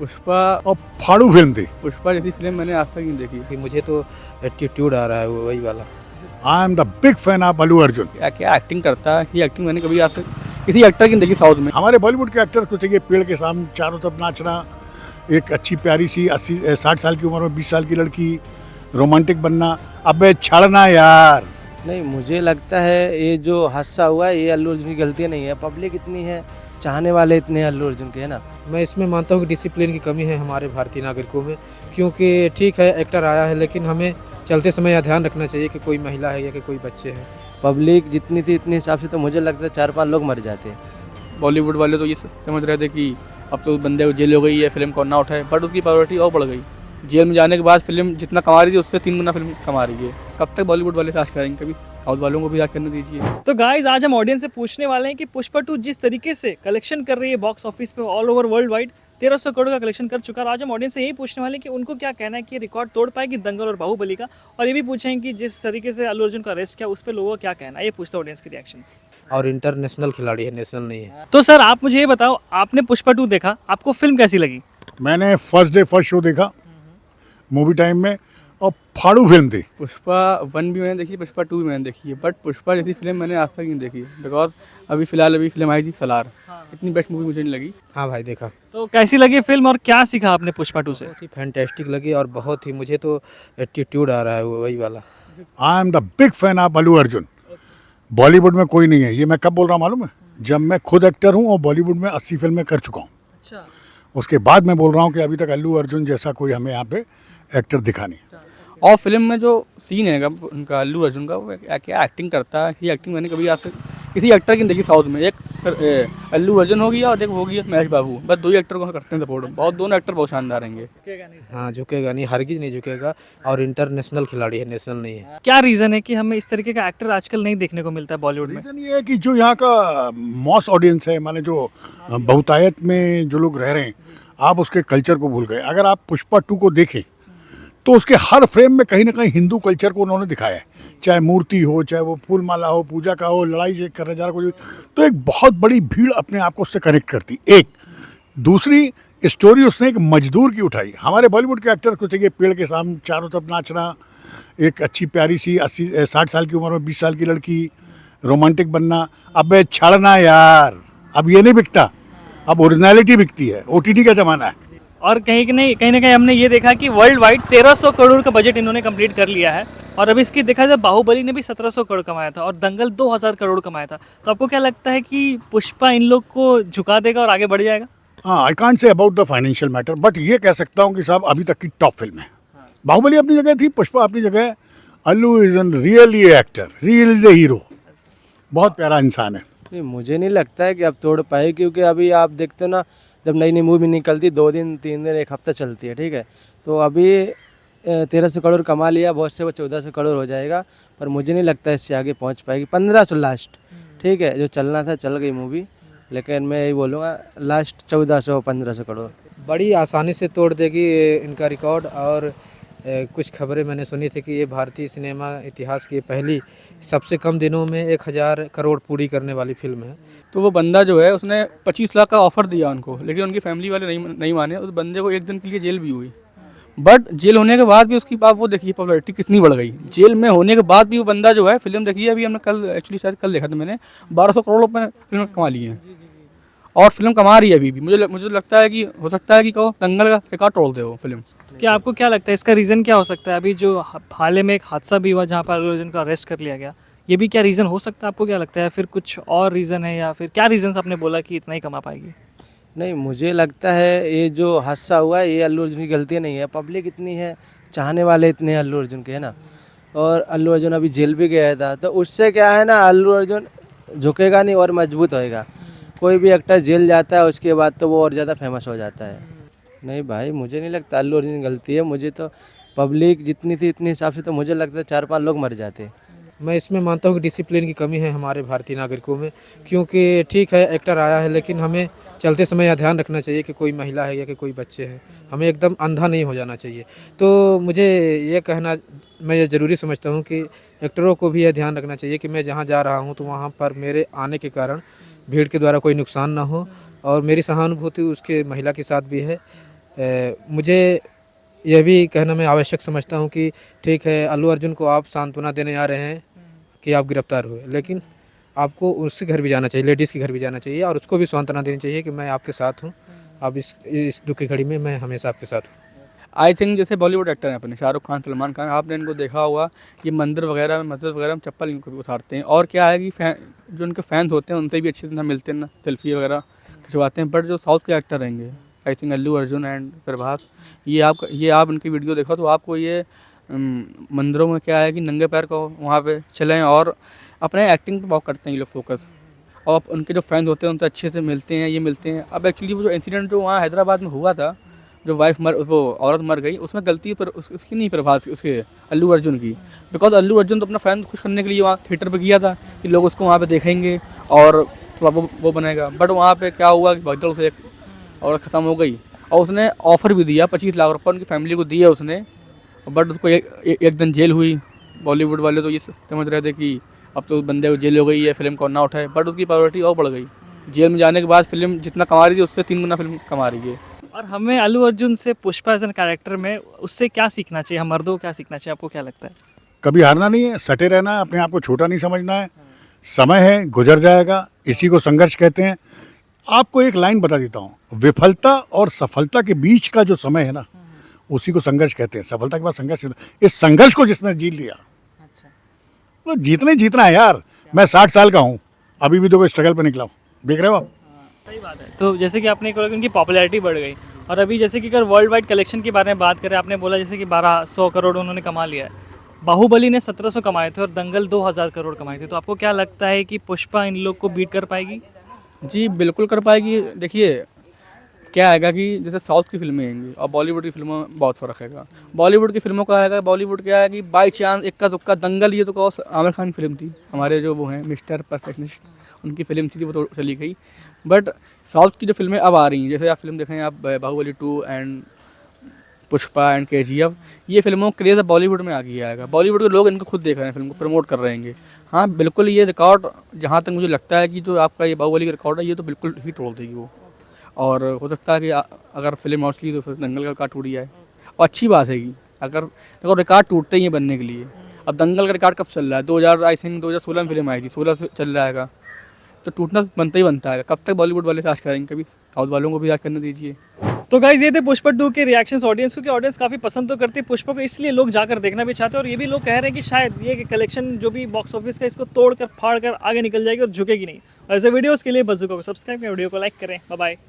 पुष्पा और फाड़ू फिल्म थी। पुष्पा जैसी फिल्म मैंने आज तक नहीं देखी। कि मुझे तो एटीट्यूड आ रहा है वही वाला। I am the big fan of Allu Arjun. क्या क्या एक्टिंग करता है, ये एक्टिंग मैंने कभी आज तक किसी एक्टर की नहीं देखी साउथ में। हमारे बॉलीवुड के एक्टर को चाहिए पेड़ के सामने चारों तरफ नाचना, एक अच्छी प्यारी सी 80-60 साल की उम्र में 20 साल की लड़की, रोमांटिक बनना। अबे छड़ना यार। नहीं, मुझे लगता है ये जो हादसा हुआ है ये अल्लू अर्जुन की गलती नहीं है। पब्लिक इतनी है, चाहने वाले इतने हैं अल्लू अर्जुन के, है ना। मैं इसमें मानता हूँ कि डिसिप्लिन की कमी है हमारे भारतीय नागरिकों में, क्योंकि ठीक है एक्टर आया है लेकिन हमें चलते समय यह ध्यान रखना चाहिए कि कोई महिला है या कि कोई बच्चे हैं। पब्लिक जितनी थी इतने हिसाब से तो मुझे लगता है 4-5 लोग मर जाते। बॉलीवुड वाले तो ये समझ रहे थे कि अब तो बंदे को जेल हो गई है, फिल्म को ना उठाए, बट उसकी प्रायोरिटी और बढ़ गई। जेल में जाने के बाद फिल्म जितना कमा रही थी उससे 3 गुना फिल्म कमा रही है। कब तक बॉलीवुड वाले राज करेंगे? कभी साउथ वालों को भी राज करने दीजिए। तो गाइज आज हम ऑडियंस से पूछने वाले हैं कि पुष्पा 2 जिस तरीके से कलेक्शन कर रही है बॉक्स ऑफिस पे all over world wide 1300 crore का कलेक्शन कर चुका है। आज हम ऑडियंस से यही पूछने वाले हैं कि उनको क्या कहना है कि ये रिकॉर्ड तोड़ पाएगी दंगल और बाहुबली का, और ये भी पूछेंगे कि जिस तरीके से अल्लू अर्जुन का अरेस्ट किया उस पर लोगों का क्या कहना है। ये पूछते ऑडियंस के रिएक्शंस। और इंटरनेशनल खिलाड़ी है, नेशनल नहीं है। तो सर आप मुझे ये बताओ, आपने पुष्पा 2 देखा, आपको फिल्म कैसी लगी? मैंने फर्स्ट डे फर्स्ट शो देखा मूवी टाइम में, और फाड़ू फिल्म थी। पुष्पा 1 भी मैंने देखी, पुष्पा 2 भी मैंने देखी है, बट पुष्पा जैसी फिल्म मैंने आज तक नहीं देखी। बिकॉज अभी फिल्म आई थी सलार, इतनी बेस्ट मूवी मुझे नहीं लगी। हाँ भाई देखा, तो कैसी लगी फिल्म और क्या सीखा आपने पुष्पा 2 से? बहुत ही फैंटेस्टिक लगी और बहुत ही मुझे तो एटीट्यूड आ रहा है वही वाला। I am the big fan of Allu Arjun. Bollywood में कोई नहीं है। ये मैं कब बोल रहा हूँ मालूम है? जब मैं खुद एक्टर हूँ और बॉलीवुड में 80 फिल्में कर चुका हूँ। अच्छा, उसके बाद मैं बोल रहा हूँ कि अभी तक अल्लू अर्जुन जैसा कोई हमें यहाँ पे एक्टर दिखा नहीं। और फिल्म में जो सीन है उनका अल्लू अर्जुन का, वो क्या एक्टिंग करता है, ये एक्टिंग मैंने कभी आज तक किसी एक्टर की नहीं देखी साउथ में। एक अल्लू अर्जुन हो गया और एक हो गया महेश बाबू, बस 2 ही एक्टर को करते हैं सपोर्ट। बहुत दोनों एक्टर बहुत शानदार रहेंगे। हाँ झुकेगा नहीं, हरगिज नहीं झुकेगा, और इंटरनेशनल खिलाड़ी है, नेशनल नहीं है। क्या रीजन है कि हमें इस तरीके का एक्टर आजकल नहीं देखने को मिलता है बॉलीवुड में? रीज़न ये है कि जो यहाँ का मॉस ऑडियंस है, माने जो बहुतायत में जो लोग रह रहे हैं, आप उसके कल्चर को भूल गए। अगर आप पुष्पा 2 को देखें तो उसके हर फ्रेम में कहीं ना कहीं हिंदू कल्चर को उन्होंने दिखाया है। चाहे मूर्ति हो, चाहे वो फूल माला हो, पूजा का हो, लड़ाई से करने जा रहा कोई, तो एक बहुत बड़ी भीड़ अपने आप को उससे कनेक्ट करती। एक दूसरी स्टोरी उसने एक मजदूर की उठाई। हमारे बॉलीवुड के एक्टर को चाहिए पेड़ के सामने चारों तरफ नाचना, एक अच्छी प्यारी सी 80-60 साल की उम्र में 20 साल की लड़की, रोमांटिक बनना। अबे छड़ना यार, अब ये नहीं बिकता, अब ओरिजिनलिटी बिकती है। OTT का ज़माना है। और कहीं ना कहीं हमने ये देखा कि वर्ल्ड वाइड 1300 करोड़ का बजट इन्होंने कंप्लीट कर लिया है। और अभी इसकी देखा जाए बाहुबली ने भी 1700 करोड़ कमाया था और दंगल 2000 करोड़ कमाया था। तो आपको क्या लगता है कि पुष्पा इन लोग को झुका देगा और आगे बढ़ जाएगा? हाँ, I can't say about the financial matter, but ये कह सकता हूँ कि साहब अभी तक की टॉप फिल्म है। बाहुबली अपनी जगह थी, पुष्पा अपनी जगह है। Allu is an really actor, real is a hero. बहुत प्यारा इंसान है। नहीं, मुझे नहीं लगता है कि अब तोड़ पाए, क्योंकि अभी आप देखते हो ना, जब नई नई मूवी निकलती 2 दिन 3 दिन 1 हफ्ता चलती है, ठीक है। तो अभी 1300 करोड़ कमा लिया, बहुत से वो 1400 करोड़ हो जाएगा, पर मुझे नहीं लगता इससे आगे पहुंच पाएगी। 1500 लास्ट, ठीक है, जो चलना था चल गई मूवी, लेकिन मैं यही बोलूँगा लास्ट 1400-1500 करोड़ बड़ी आसानी से तोड़ देगी इनका रिकॉर्ड। और कुछ खबरें मैंने सुनी थी कि ये भारतीय सिनेमा इतिहास की पहली सबसे कम दिनों में 1000 करोड़ पूरी करने वाली फिल्म है। तो वो बंदा जो है उसने 25 लाख का ऑफर दिया उनको, लेकिन उनकी फैमिली वाले नहीं माने। उस बंदे को 1 दिन के लिए जेल भी हुई, बट जेल होने के बाद भी उसकी आप वो देखिए पॉपुलैरिटी कितनी बढ़ गई। जेल में होने के बाद भी वो बंदा जो है, फिल्म देखी है अभी हमने कल, एक्चुअली शायद कल देखा था मैंने, 1200 करोड़ रुपये फिल्म कमा लिए हैं और फिल्म कमा रही है अभी भी। मुझे लगता है कि हो सकता है कि कहो दंगल का रिकॉर्ड तोड़ दे वो फिल्म। क्या आपको क्या लगता है इसका रीज़न क्या हो सकता है? अभी जो हाल में एक हादसा भी हुआ जहाँ पर अल्लू अर्जुन को अरेस्ट कर लिया गया, ये भी क्या रीज़न हो सकता है? आपको क्या लगता है, फिर कुछ और रीज़न है, या फिर क्या रीज़न आपने बोला कि इतना ही कमा पाएगी? नहीं, मुझे लगता है ये जो हादसा हुआ है ये अल्लू अर्जुन की गलती नहीं है। पब्लिक इतनी है, चाहने वाले इतने हैं अल्लू अर्जुन के, है ना। और अल्लू अर्जुन अभी जेल भी गया था, तो उससे क्या है ना, अल्लू अर्जुन झुकेगा नहीं और मजबूत होएगा। कोई भी एक्टर जेल जाता है उसके बाद तो वो और ज़्यादा फेमस हो जाता है। नहीं भाई, मुझे नहीं लगता अल्लू अर्जुन की गलती है। मुझे तो पब्लिक जितनी थी इतने हिसाब से तो मुझे लगता है 4-5 लोग मर जाते। मैं इसमें मानता हूँ कि डिसिप्लिन की कमी है हमारे भारतीय नागरिकों में, क्योंकि ठीक है एक्टर आया है लेकिन हमें चलते समय यह ध्यान रखना चाहिए कि कोई महिला है या कि कोई बच्चे हैं। हमें एकदम अंधा नहीं हो जाना चाहिए। तो मुझे ये कहना, मैं ये ज़रूरी समझता हूँ कि एक्टरों को भी यह ध्यान रखना चाहिए कि मैं जहाँ जा रहा हूँ तो वहाँ पर मेरे आने के कारण भीड़ के द्वारा कोई नुकसान ना हो। और मेरी सहानुभूति उसके महिला के साथ भी है। मुझे यह भी कहना मैं आवश्यक समझता हूँ कि ठीक है, अल्लू अर्जुन को आप सांत्वना देने आ रहे हैं कि आप गिरफ्तार हुए, लेकिन आपको उसके घर भी जाना चाहिए, लेडीज़ के घर भी जाना चाहिए और उसको भी सांत्वना देनी चाहिए कि मैं आपके साथ हूँ, आप इस दुख की घड़ी में मैं हमेशा आपके साथ हूँ। आई थिंक जैसे बॉलीवुड एक्टर हैं अपने शाहरुख खान, सलमान खान, आपने इनको देखा होगा ये मंदिर वगैरह में, मस्जिद वगैरह में चप्पल इनको भी उतारते हैं। और क्या है कि जो उनके फैंस होते हैं उनसे भी अच्छी तरह मिलते हैं ना, सेल्फी वगैरह खिंचवाते हैं। बट जो साउथ के एक्टर रहेंगे, I think Allu Arjun and Prabhas, ये आप इनकी वीडियो देखो तो आपको ये मंदिरों में क्या है कि नंगे पैर को वहाँ पे चलें और अपने एक्टिंग पर बहुत करते हैं ये लोग फोकस। और उनके जो फैंस होते हैं उनसे अच्छे से मिलते हैं, ये मिलते हैं। अब एक्चुअली वो जो इंसिडेंट जो वहाँ हैदराबाद में हुआ था, जो वो औरत मर गई, उसमें गलती पर उसकी नहीं, प्रभास उसके अल्लू अर्जुन की। बिकॉज अल्लू अर्जुन तो अपना फैन खुश करने के लिए वहाँ थिएटर पे किया था कि लोग उसको वहाँ पे देखेंगे और थोड़ा वो बनेगा। बट वहाँ पे क्या हुआ कि भगदड़ से एक औरत ख़त्म हो गई और उसने ऑफ़र भी दिया 25 लाख रुपये उनकी फैमिली को दिया उसने। बट उसको एक दिन जेल हुई। बॉलीवुड वाले तो ये समझ रहे थे कि अब तो उस बंदे को जेल हो गई है, फिल्म को ना उठाए। बट उसकी पॉपुलैरिटी और बढ़ गई। जेल में जाने के बाद फिल्म जितना कमा रही थी उससे 3 गुना फिल्म कमा रही है। और हमें अल्लू अर्जुन से पुष्पा एज एन कैरेक्टर में उससे क्या सीखना चाहिए, हम मर्दों को क्या सीखना चाहिए, आपको क्या लगता है? कभी हारना नहीं है, सटे रहना है, अपने आप को छोटा नहीं समझना है। समय है, गुजर जाएगा, इसी को संघर्ष कहते हैं। आपको एक लाइन बता देता हूँ, विफलता और सफलता के बीच का जो समय है ना, उसी को संघर्ष कहते हैं। सफलता के बाद संघर्ष होता है। इस संघर्ष को जिसने जीत लिया, तो जीतना है यार। मैं 60 साल का हूँ, अभी भी तो स्ट्रगल पे निकला हूँ, देख रहे हो आप। सही बात है। तो जैसे कि आपने बोला कि उनकी पॉपुलैरिटी बढ़ गई, और अभी जैसे कि अगर वर्ल्ड वाइड कलेक्शन के बारे में बात करें, आपने बोला जैसे कि 1200 करोड़ उन्होंने कमा लिया है। बाहुबली ने 1700 कमाए थे और दंगल 2000 करोड़ कमाए थे। तो आपको क्या लगता है कि पुष्पा इन लोग को बीट कर पाएगी? जी बिल्कुल कर पाएगी। देखिए क्या आएगा कि जैसे साउथ की फिल्में आएंगी और बॉलीवुड की फिल्मों में बहुत फ़र्क है। बॉलीवुड की फिल्मों का आएगा, बॉलीवुड क्या है कि बाई चांस इक्का दुक्का दंगल, ये तो कहो आमिर खान की फिल्म थी, हमारे जो वो हैं मिस्टर परफेक्शनिस्ट, उनकी फिल्म थी, वो तो चली गई। बट साउथ की जो फिल्में अब आ रही हैं, जैसे आप फिल्म देखें आप Baahubali 2 and Pushpa and KGF, ये फिल्मों का क्रेज़ बॉलीवुड में आ गया है। बॉलीवुड के लोग इनको खुद देख रहे हैं, फिल्म को प्रमोट कर रहे हैं। हाँ बिल्कुल, ये रिकॉर्ड जहाँ तक मुझे लगता है कि जो आपका ये बाहुबली का रिकॉर्ड है, ये तो बिल्कुल ही तोड़ देगी वो। और हो सकता है कि अगर फिल्म मौसली तो फिर दंगल का रिकॉर्ड टूट जाए। और अच्छी बात है कि अगर रिकॉर्ड टूटते ही हैं बनने के लिए। अब दंगल का रिकॉर्ड कब चल रहा है? 2016 में फिल्म आई थी, 16 से चल रहा है, तो टूटना बनता ही बनता है। कब तक बॉलीवुड वाले राज करेंगे? कभी साउथ वालों को भी राज करने दीजिए। तो गाइस ये थे पुष्पा 2 के रिएक्शंस ऑडियंस, क्योंकि ऑडियंस काफ़ी पसंद तो करती है पुष्पा को, इसलिए लोग जाकर देखना भी चाहते हैं। और ये भी लोग कह रहे हैं कि शायद ये कलेक्शन जो भी बॉक्स ऑफिस का, इसको तोड़ कर फाड़ कर आगे निकल जाएगी और झुकेगी नहीं। और ऐसे वीडियोस के लिए बज़ुका को सब्सक्राइब करें, वीडियो को लाइक करें। Bye bye.